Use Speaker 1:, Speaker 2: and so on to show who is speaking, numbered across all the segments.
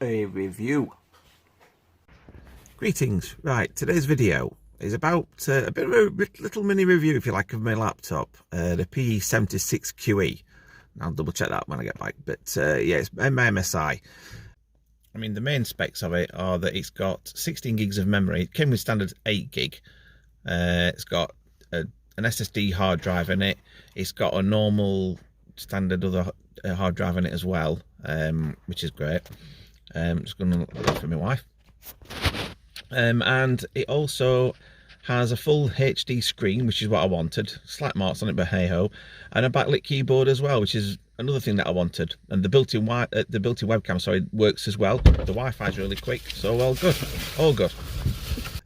Speaker 1: a review. Greetings. Right, today's video is about a bit of a little mini review, if you like, of my laptop, the PE706QE. I'll double check that when I get back, but yeah, it's my MSI. I mean, the main specs of it are that it's got 16 gigs of memory. It came with standard 8 gig. It's got an SSD hard drive in it. It's got a normal standard other hard drive in it as well, which is great. Just going to look for my wife. And it also has a full HD screen, which is what I wanted. Slight marks on it, but hey ho. And a backlit keyboard as well, which is another thing that I wanted. And the built-in webcam, sorry, works as well. The Wi-Fi is really quick, so all good, all good.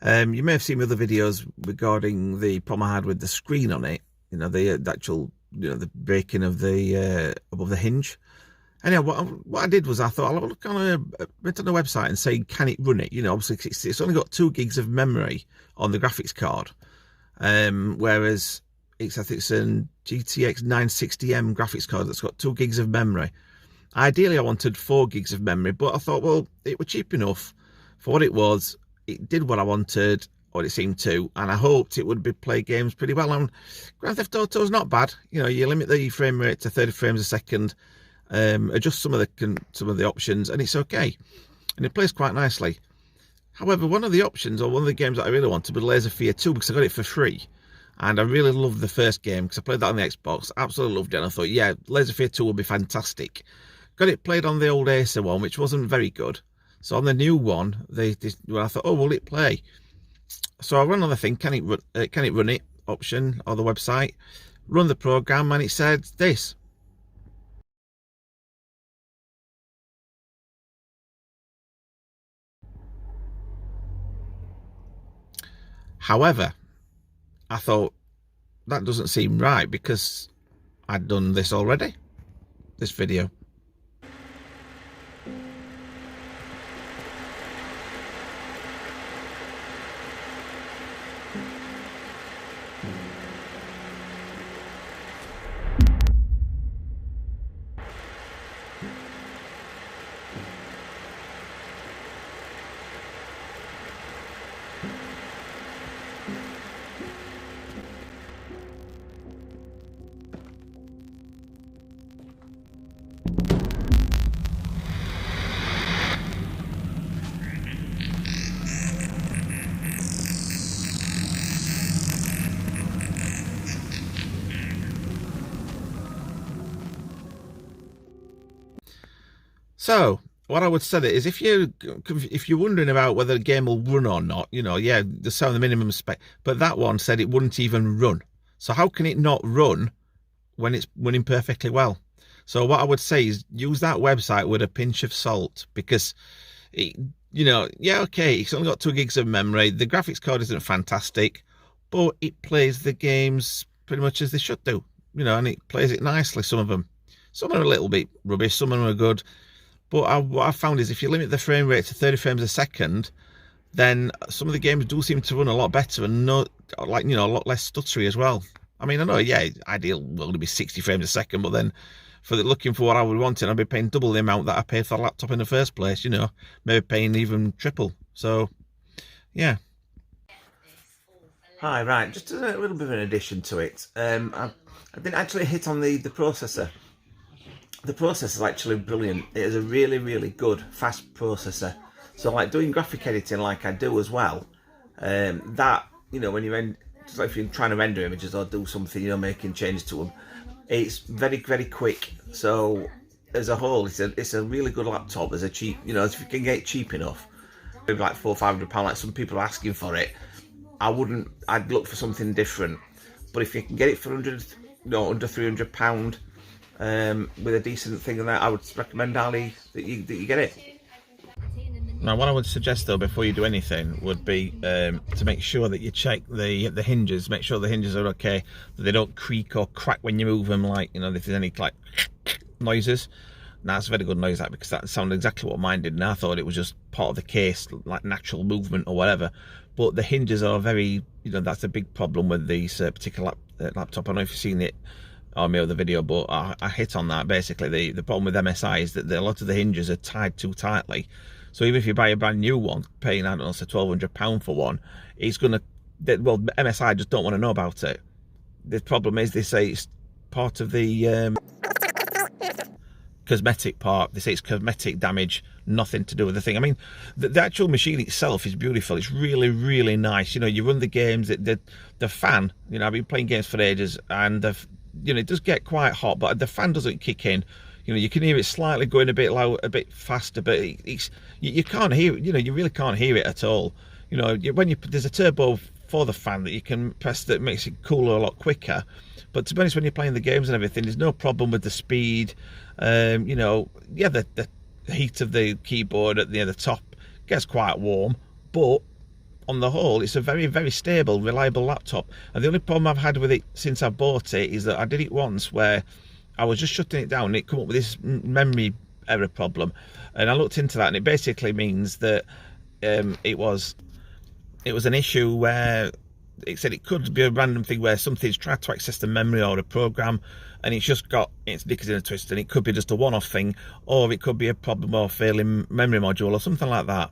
Speaker 1: You may have seen other videos regarding the problem I had with the screen on it. You know, the actual, you know, the breaking of the above the hinge. Anyway, what I did was I thought I'll look on went on the website and say, can it run it? You know, obviously it's only got 2 gigs of memory on the graphics card, whereas I think it's a GTX 960M graphics card that's got 2 gigs of memory. Ideally, I wanted 4 gigs of memory, but I thought, well, it was cheap enough for what it was. It did what I wanted, or it seemed to, and I hoped it would play games pretty well. And Grand Theft Auto is not bad. You know, you limit the frame rate to 30 frames a second. Adjust some of the options, and it's okay, and it plays quite nicely. However, one of the options, or one of the games that I really wanted, was Laser Fear 2, because I got it for free, and I really loved the first game because I played that on the Xbox. Absolutely loved it, and I thought, yeah, Laser Fear 2 will be fantastic. Got it played on the old Acer one, which wasn't very good. So on the new one, I thought, oh, will it play? So I run on the thing, can it run it option, or the website, run the program, and it said this. However, I thought that doesn't seem right because I'd done this already, this video. So what I would say is, if you're wondering about whether the game will run or not, you know, yeah, there's some of the minimum spec, but that one said it wouldn't even run. So how can it not run when it's running perfectly well? So what I would say is use that website with a pinch of salt, because it, you know, yeah, okay, it's only got 2 gigs of memory. The graphics card isn't fantastic, but it plays the games pretty much as they should do, you know, and it plays it nicely. Some of them are a little bit rubbish, some of them are good. But what I found is if you limit the frame rate to 30 frames a second, then some of the games do seem to run a lot better and a lot less stuttery as well. I mean, I know, yeah, ideal will only be 60 frames a second, but then looking for what I would want, I'd be paying double the amount that I paid for the laptop in the first place, you know, maybe paying even triple. So, yeah. Hi, right, just a little bit of an addition to it. I didn't actually hit on the processor. The processor is actually brilliant. It is a really, really good, fast processor. So like doing graphic editing like I do as well, that, you know, when if you're trying to render images or do something, you know, making changes to them, it's very, very quick. So as a whole, it's a really good laptop as a cheap, you know, if you can get it cheap enough, maybe like £400 or £500, like some people are asking for it, I'd look for something different. But if you can get it for under £300, with a decent thing in that, I would recommend highly that you get it. Now, what I would suggest though, before you do anything, would be to make sure that you check the hinges, make sure the hinges are okay, that they don't creak or crack when you move them, like, you know, if there's any like noises. Now, that's a very good noise, that, because that sounded exactly what mine did, and I thought it was just part of the case, like natural movement or whatever. But the hinges are very, you know, that's a big problem with these particular laptop. I don't know if you've seen it on my other video, but I hit on that. Basically, the problem with MSI is that a lot of the hinges are tied too tightly. So even if you buy a brand new one, paying, I don't know, say £1,200 for one, it's going to, well, MSI just don't want to know about it. The problem is they say it's part of the cosmetic part. They say it's cosmetic damage, nothing to do with the thing. I mean, the actual machine itself is beautiful. It's really, really nice. You know, you run the games, the fan, you know, I've been playing games for ages, and you know, it does get quite hot, but the fan doesn't kick in. You know, you can hear it slightly going a bit loud, a bit faster, but you can't hear it. You know, you really can't hear it at all. You know, there's a turbo for the fan that you can press that makes it cooler a lot quicker. But to be honest, when you're playing the games and everything, there's no problem with the speed. You know, yeah, the heat of the keyboard at the top gets quite warm, but on the whole, it's a very, very stable, reliable laptop. And the only problem I've had with it since I bought it is that I did it once where I was just shutting it down and it come up with this memory error problem, and I looked into that, and it basically means that it was an issue where it said it could be a random thing where something's tried to access the memory or a program and it's just got its knickers in a twist, and it could be just a one-off thing, or it could be a problem or failing memory module or something like that.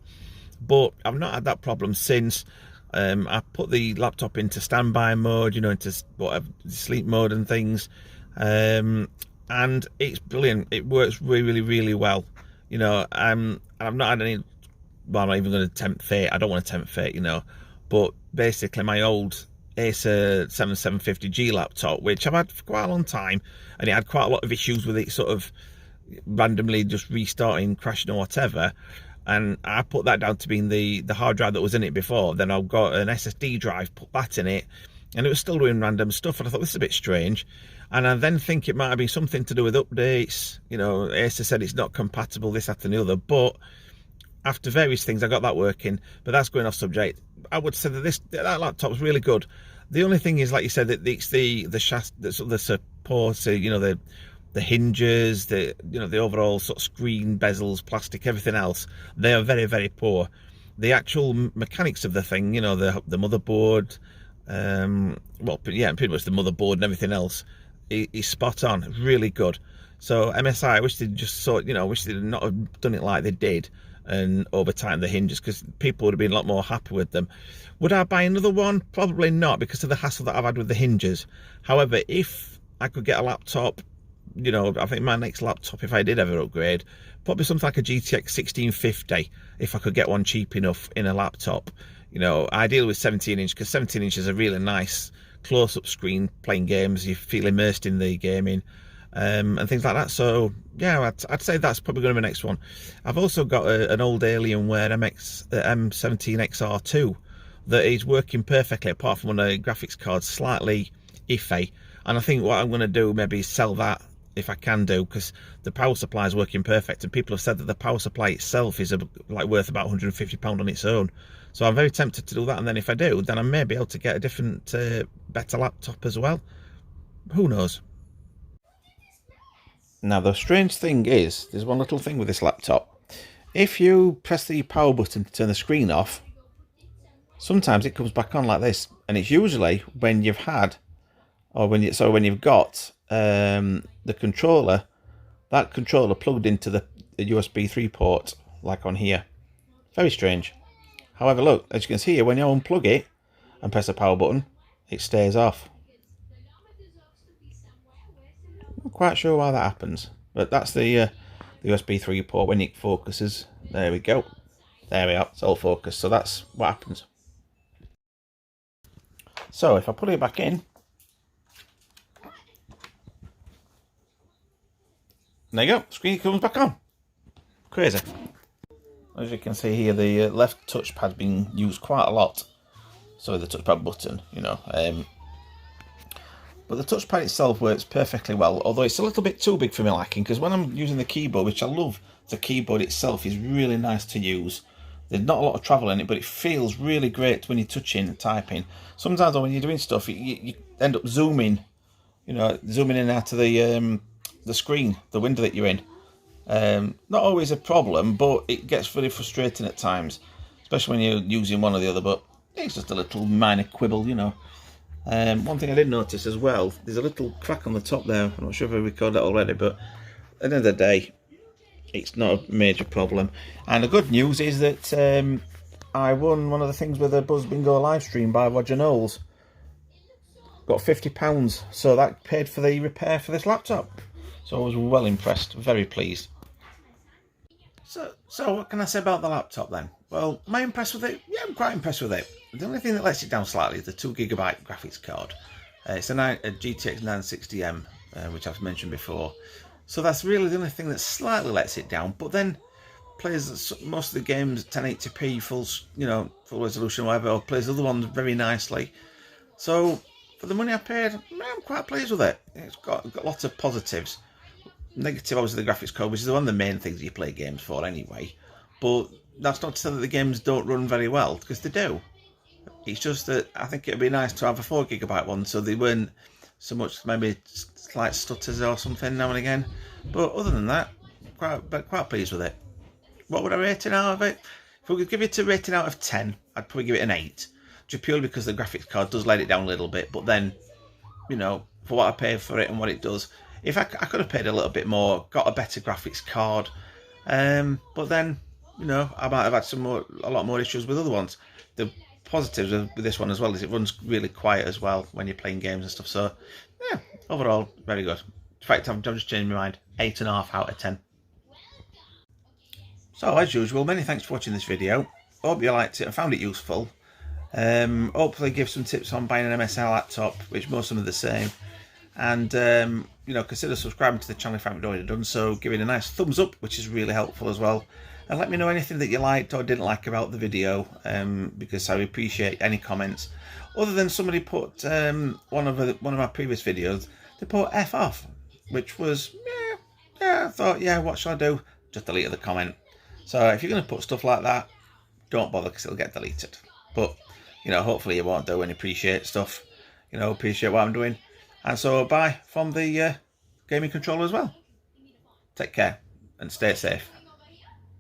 Speaker 1: But I've not had that problem since. I put the laptop into standby mode, you know, into whatever, sleep mode and things, and it's brilliant. It works really, really well, you know. And I've not had any, well, I'm not even going to tempt fate. I don't want to tempt fate, you know. But basically, my old Acer 7750G laptop, which I've had for quite a long time, and it had quite a lot of issues with it sort of randomly just restarting, crashing or whatever, and I put that down to being the hard drive that was in it before. Then I've got an SSD drive, put that in it, and it was still doing random stuff, and I thought, this is a bit strange. And I then think it might have been something to do with updates. You know, Acer said it's not compatible, this, that and the other, but after various things I got that working. But that's going off subject. I would say that that laptop's really good. The only thing is, like you said, that it's the chassis, the support, you know, the hinges, you know, the overall sort of screen, bezels, plastic, everything else, they are very, very poor. The actual mechanics of the thing, you know, the motherboard, well, yeah, pretty much the motherboard and everything else is spot on, really good. So MSI, I wish they'd just sort, you know, I wish they'd not have done it like they did and over tighten the hinges, because people would have been a lot more happy with them. Would I buy another one? Probably not, because of the hassle that I've had with the hinges. However, if I could get a laptop, you know, I think my next laptop, if I did ever upgrade, probably something like a GTX 1650, if I could get one cheap enough in a laptop. You know, ideally with 17-inch, because 17 inches is a really nice close-up screen, playing games, you feel immersed in the gaming, and things like that. So yeah, I'd say that's probably going to be my next one. I've also got an old Alienware M17XR2 that is working perfectly, apart from one of the graphics cards slightly iffy, and I think what I'm going to do maybe is sell that if I can do, because the power supply is working perfect, and people have said that the power supply itself is like worth about £150 on its own. So I'm very tempted to do that, and then if I do, then I may be able to get a different better laptop as well. Who knows? Now the strange thing is, there's one little thing with this laptop. If you press the power button to turn the screen off, sometimes it comes back on like this, and it's usually when you've had, or when you've got the controller, that controller plugged into the USB 3 port, like on here. Very strange. However, look, as you can see here, when you unplug it and press the power button, it stays off. I'm not quite sure why that happens, but that's the USB 3 port when it focuses. There we go. There we are. It's all focused. So that's what happens. So if I put it back in, there you go. Screen comes back on. Crazy. As you can see here, the left touchpad being used quite a lot. Sorry, the touchpad button, you know. But the touchpad itself works perfectly well, although it's a little bit too big for my liking, because when I'm using the keyboard, which I love, the keyboard itself is really nice to use. There's not a lot of travel in it, but it feels really great when you're touching and typing. Sometimes when you're doing stuff, you end up zooming, you know, zooming in and out of the screen, the window that you're in. Not always a problem, but it gets very frustrating at times, especially when you're using one or the other. But it's just a little minor quibble, you know. One thing I did notice as well, there's a little crack on the top there. I'm not sure if I recorded that already, but at the end of the day, it's not a major problem. And the good news is that I won one of the things with a Buzz Bingo live stream by Roger Knowles. Got £50, so that paid for the repair for this laptop. So I was well impressed, very pleased. So what can I say about the laptop then? Well, am I impressed with it? Yeah, I'm quite impressed with it. The only thing that lets it down slightly is the 2GB graphics card. It's a GTX 960M, which I've mentioned before. So that's really the only thing that slightly lets it down. But then plays most of the games 1080p, full resolution, whatever, or plays other ones very nicely. So for the money I paid, I'm quite pleased with it. It's got lots of positives. Negative, obviously, the graphics card, which is one of the main things you play games for anyway. But that's not to say that the games don't run very well, because they do. It's just that I think it'd be nice to have a 4GB one, so they weren't so much maybe slight stutters or something now and again. But other than that, quite pleased with it. What would I rate it out of it? If we could give it a rating out of 10, I'd probably give it an 8. Just purely because the graphics card does let it down a little bit, but then, for what I paid for it and what it does, if I could have paid a little bit more, got a better graphics card, but then, I might have had a lot more issues with other ones. The positives with this one as well is it runs really quiet as well when you're playing games and stuff. So, yeah, overall, very good. In fact, I've just changed my mind. 8.5 out of 10. So, as usual, many thanks for watching this video. Hope you liked it and found it useful. Hopefully give some tips on buying an MSI laptop, which most of them are the same. And consider subscribing to the channel if you haven't already done so. Give it a nice thumbs up, which is really helpful as well. And let me know anything that you liked or didn't like about the video, because I appreciate any comments. Other than somebody put one of my previous videos, they put F off, which was I thought, what shall I do? Just delete the comment. So if you're going to put stuff like that, don't bother, because it'll get deleted. But hopefully you won't do, and appreciate stuff. Appreciate what I'm doing. And so bye from the gaming controller as well. Take care and stay safe.